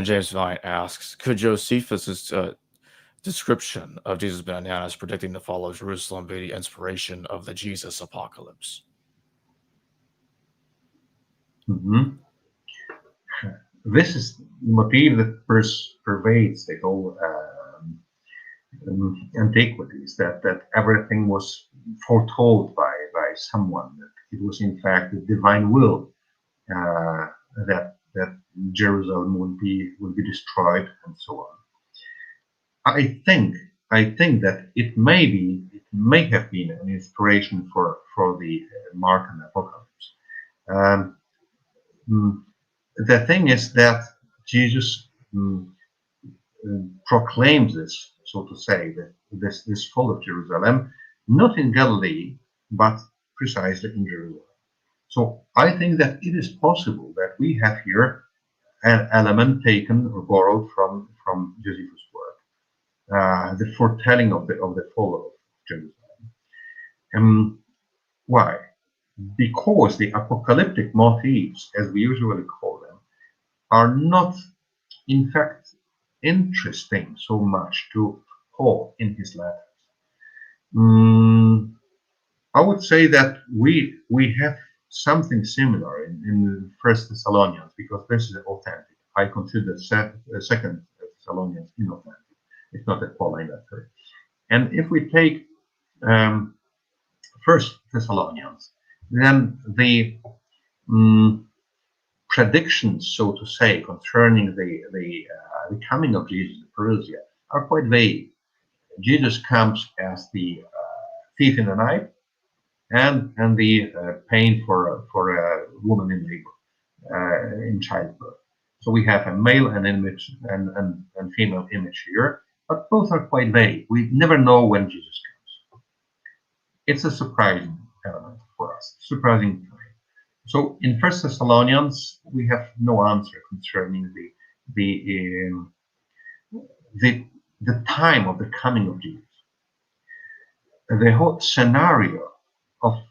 James Vine asks, could Josephus' description of Jesus bananas predicting the fall of Jerusalem be the inspiration of the Jesus apocalypse? This is the motif that pervades the whole antiquities, that everything was foretold by someone, that it was in fact the divine will that Jerusalem would be destroyed and so on. I think that it may have been an inspiration for the Markan Apocalypse. The thing is that Jesus proclaims this, so to say, that this fall of Jerusalem, not in Galilee, but precisely in Jerusalem. So I think that it is possible that we have here an element taken or borrowed from Josephus' work, the foretelling of the fall of Jerusalem. Why? Because the apocalyptic motifs, as we usually call them, are not, in fact, interesting so much to Paul in his letters. I would say that we have something similar in First Thessalonians, because this is authentic. I consider Second Thessalonians inauthentic. It's not a Pauline letter. And if we take First Thessalonians, then the predictions, so to say, concerning the coming of Jesus to Perusia are quite vague. Jesus comes as the thief in the night, and the pain for a woman in labor, in childbirth. So we have a male and image and female image here, but both are quite vague. We never know when Jesus comes. It's a surprising element for us, surprising time. So in First Thessalonians, we have no answer concerning the time of the coming of Jesus. The whole scenario of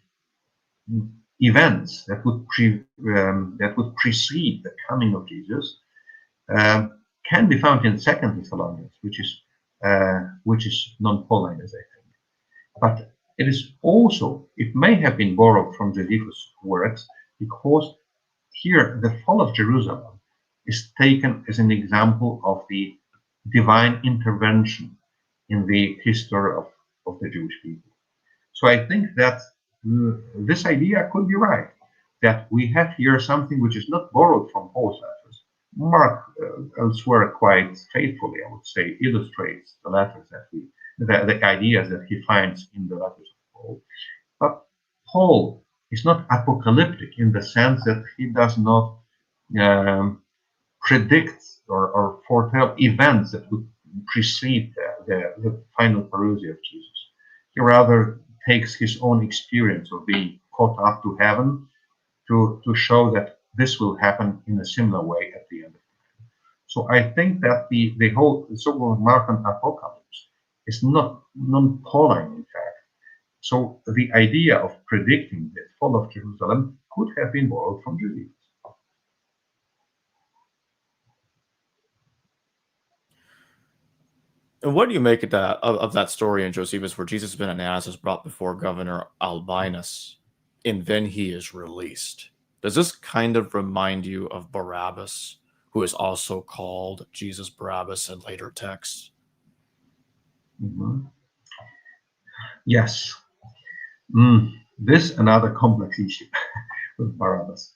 events that would precede the coming of Jesus can be found in Second Thessalonians, which is non-Pauline, as I think. But it is also, it may have been borrowed from Josephus' works, because here the fall of Jerusalem is taken as an example of the divine intervention in the history of the Jewish people. So I think that this idea could be right, that we have here something which is not borrowed from Paul's letters. Mark elsewhere quite faithfully, I would say, illustrates the letters that the ideas that he finds in the letters of Paul. But Paul is not apocalyptic in the sense that he does not predict or foretell events that would precede the final parousia of Jesus. He rather takes his own experience of being caught up to heaven to show that this will happen in a similar way at the end of time. So I think that the whole so-called Markan apocalypse is not non-Pauline, in fact. So the idea of predicting the fall of Jerusalem could have been borrowed from Judaism. And what do you make of that story in Josephus where Jesus has been Ananias is brought before Governor Albinus and then he is released? Does this kind of remind you of Barabbas, who is also called Jesus Barabbas in later texts? Mm-hmm. Yes. This another complex issue with Barabbas.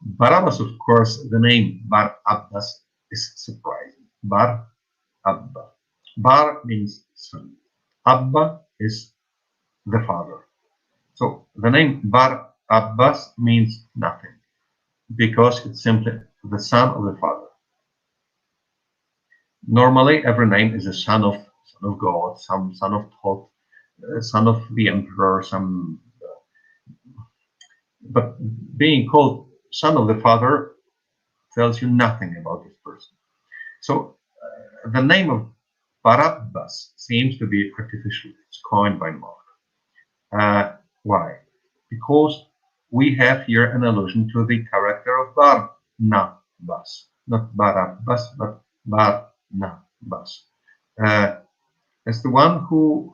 Barabbas, of course, the name Barabbas is surprising. Bar-Abba. Bar means son. Abba is the father. So the name Barabbas means nothing because it's simply the son of the father. Normally, every name is a son of God, some son of Thoth, son of the emperor, but being called son of the father tells you nothing about this person. So the name of Barabbas seems to be artificial. It's coined by Mark. Why? Because we have here an allusion to the character of Barnabas, not Barabbas, but Barnabas, as the one who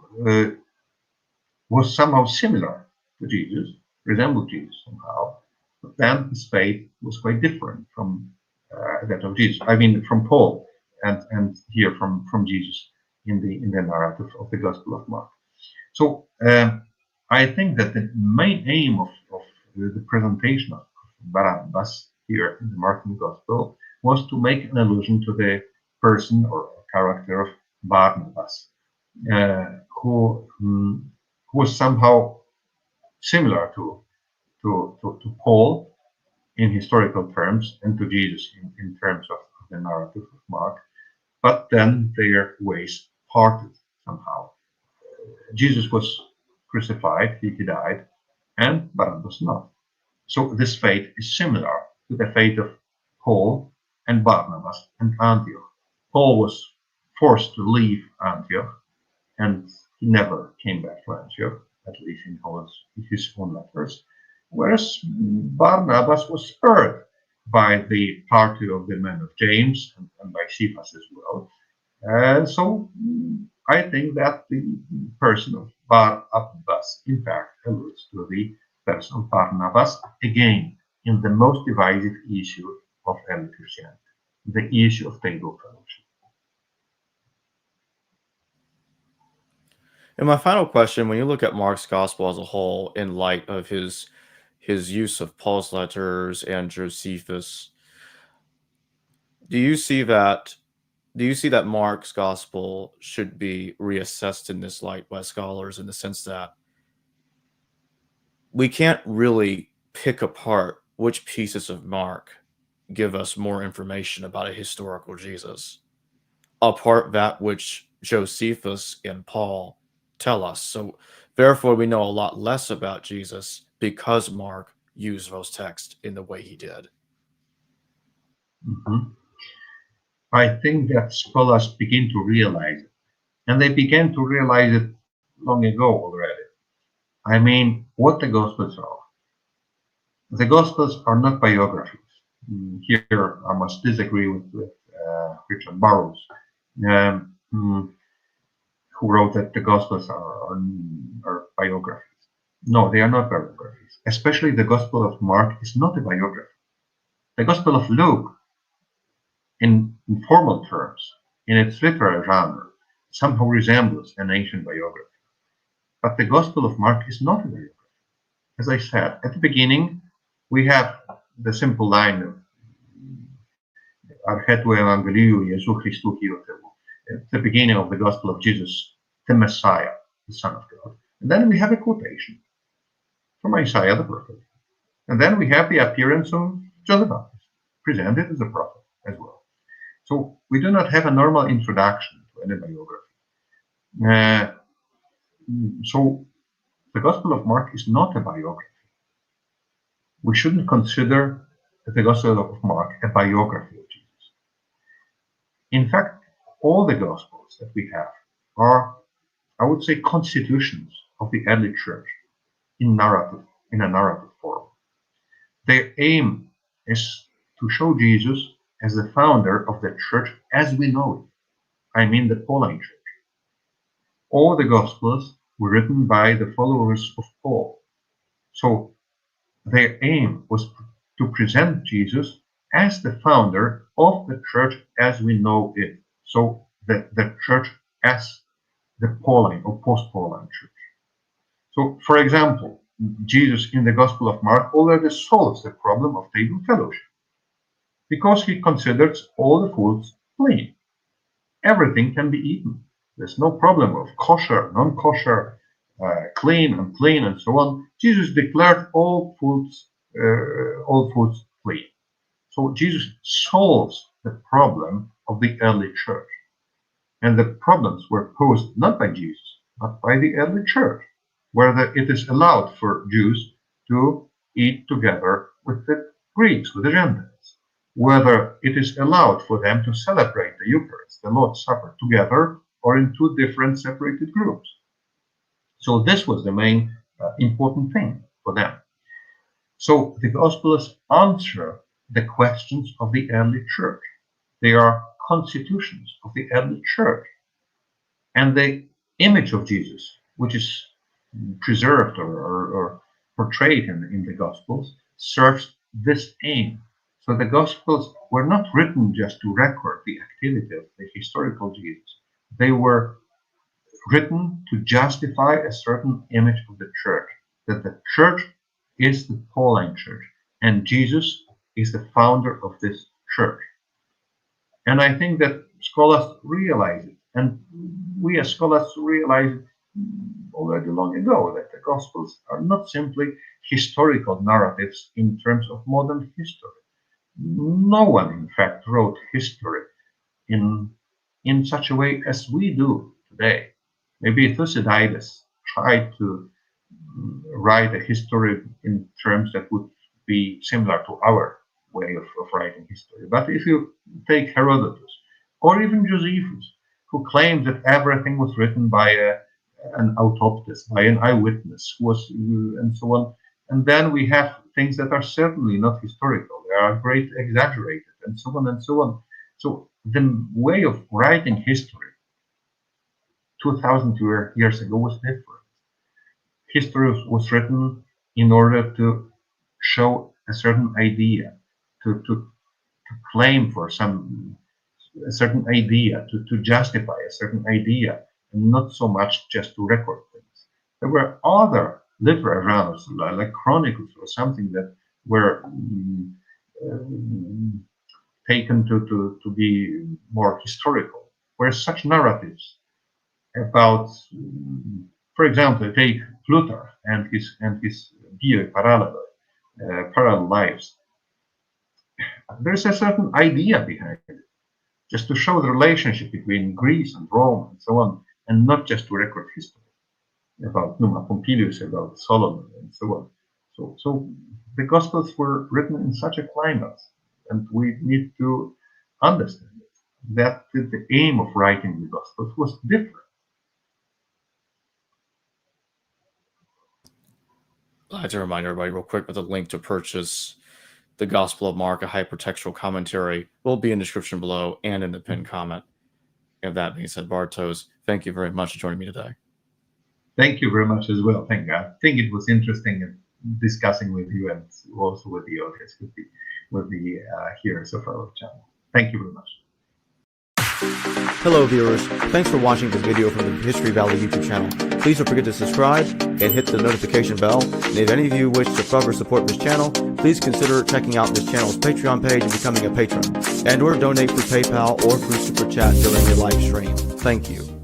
was somehow similar to Jesus, resembled Jesus somehow, but then his fate was quite different from that of Jesus. I mean, from Paul, and here from Jesus in the narrative of the Gospel of Mark. So I think that the main aim of the presentation of Barabbas here in the Markan Gospel was to make an allusion to the person or character of Barnabas, who was somehow similar to Paul in historical terms and to Jesus in terms of the narrative of Mark, but then their ways parted somehow. Jesus was crucified, he died, and Barabbas not. So this fate is similar to the fate of Paul and Barnabas and Antioch. Paul was forced to leave Antioch, and he never came back to Antioch, at least in his own letters, whereas Barnabas was spurred by the party of the men of James and by Cephas as well. So I think that the person of Barabbas, in fact, alludes to the person of Barnabas, again, in the most divisive issue of early Christianity, the issue of table fellowship. And my final question, when you look at Mark's gospel as a whole, in light of his use of Paul's letters and Josephus, do you see that Mark's gospel should be reassessed in this light by scholars, in the sense that we can't really pick apart which pieces of Mark give us more information about a historical Jesus, apart that which Josephus and Paul tell us? So therefore we know a lot less about Jesus because Mark used those texts in the way he did. I think that scholars begin to realize it, and they began to realize it long ago already. I mean, what the Gospels are. The Gospels are not biographies. Here I must disagree with Richard Barrows, who wrote that the Gospels are biographies. No, they are not biographies. Especially the Gospel of Mark is not a biography. The Gospel of Luke, in formal terms, in its literary genre, somehow resembles an ancient biography. But the Gospel of Mark is not a biography. As I said, at the beginning, we have the simple line of Archetu Evangeliu Jesu Christu Hiotevu, at the beginning of the Gospel of Jesus, the Messiah, the Son of God. And then we have a quotation from Isaiah the prophet. And then we have the appearance of John the Baptist, presented as a prophet as well. So we do not have a normal introduction to any biography. So the Gospel of Mark is not a biography. We shouldn't consider the Gospel of Mark a biography of Jesus. In fact, all the Gospels that we have are, I would say, constitutions of the early church in a narrative form. Their aim is to show Jesus as the founder of the church as we know it. I mean the Pauline church. All the Gospels were written by the followers of Paul. So their aim was to present Jesus as the founder of the church as we know it. So the church as the Pauline or post-Pauline church. So, for example, Jesus in the Gospel of Mark already solves the problem of table fellowship because he considers all the foods clean. Everything can be eaten. There's no problem of kosher, non-kosher, clean, unclean, and so on. Jesus declared all foods clean. So Jesus solves the problem of the early church. And the problems were posed not by Jesus, but by the early church, whether it is allowed for Jews to eat together with the Greeks, with the Gentiles, whether it is allowed for them to celebrate the Eucharist, the Lord's Supper, together or in two different separated groups. So this was the main important thing for them. So the Gospels answer the questions of the early church. They are constitutions of the early church. And the image of Jesus, which is preserved or portrayed in the Gospels, serves this aim. So the Gospels were not written just to record the activity of the historical Jesus. They were written to justify a certain image of the church, that the church is the Pauline church, and Jesus is the founder of this church. And I think that scholars realize it, and we as scholars realize it already long ago, that the Gospels are not simply historical narratives in terms of modern history. No one, in fact, wrote history in such a way as we do today. Maybe Thucydides tried to write a history in terms that would be similar to our way of writing history. But if you take Herodotus or even Josephus, who claimed that everything was written by an autoptist, by an eyewitness, and so on, and then we have things that are certainly not historical. They are great exaggerated, and so on and so on. So the way of writing history 2,000 years ago was different. History was written in order to show a certain idea, to claim for a certain idea, to justify a certain idea, and not so much just to record things. There were other literary genres, like chronicles or something, that were taken to be more historical, where such narratives about, for example, take Plutarch and his view parallel lives. There's a certain idea behind it, just to show the relationship between Greece and Rome and so on, and not just to record history about Numa Pompilius, about Solomon, and so on. So the Gospels were written in such a climate, and we need to understand that the aim of writing the Gospels was different. I'd like to remind everybody real quick that the link to purchase the Gospel of Mark, a hypertextual commentary, will be in the description below and in the pinned comment. And that being said, Bartosz, thank you very much for joining me today. Thank you very much as well. Thank you. I think it was interesting discussing with you and also with the audience, with the hearers of our channel. Thank you very much. Hello viewers, thanks for watching this video from the History Valley YouTube channel. Please don't forget to subscribe and hit the notification bell. And if any of you wish to further support this channel, please consider checking out this channel's Patreon page and becoming a patron, and or donate through PayPal or through Super Chat during the live stream. Thank you.